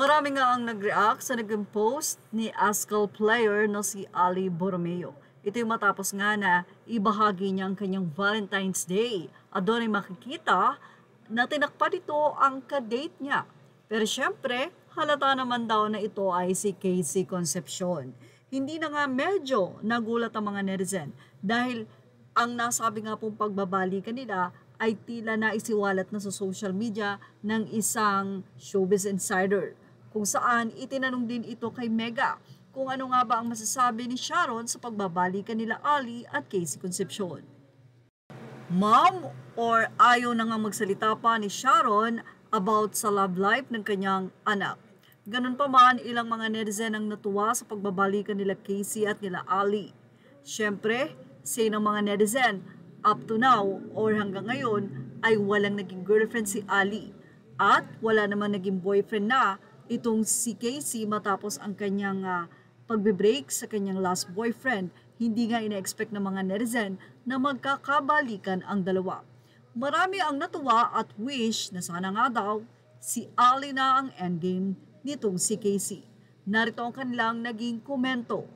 Marami nga ang nag-react sa naging post ni Ascal player na si Ali Borromeo. Ito yung matapos nga na ibahagi niya ang kanyang Valentine's Day. At doon ay makikita na tinakpan ito ang ka-date niya. Pero syempre, halata naman daw na ito ay si Casey Concepcion. Hindi na nga medyo nagulat ang mga netizen dahil ang nasabi nga pong pagbabalikan nila ay tila na isiwalat na sa social media ng isang showbiz insider, kung saan itinanong din ito kay Mega kung ano nga ba ang masasabi ni Sharon sa pagbabalikan nila Ali at Casey Concepcion. Ma'am or ayaw na nga magsalita pa ni Sharon about sa love life ng kanyang anak. Ganun pa man, ilang mga netizen ang natuwa sa pagbabalikan nila Casey at nila Ali. Siyempre, say ng mga netizen, up to now or hanggang ngayon ay walang naging girlfriend si Ali at wala naman naging boyfriend na itong si Casey matapos ang kanyang pagbe-break sa kanyang last boyfriend. Hindi nga ina-expect ng mga netizen na magkakabalikan ang dalawa. Marami ang natuwa at wish na sana nga daw si Ali na ang endgame nitong si Casey. Narito ang kanilang naging komento.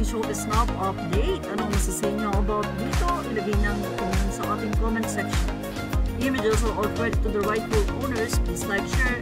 Showbiz Now update. Anong masasabi niyo about dito? Ilagay ng comment sa ating comment section. Images are all credit to the rightful owners. Please like, share,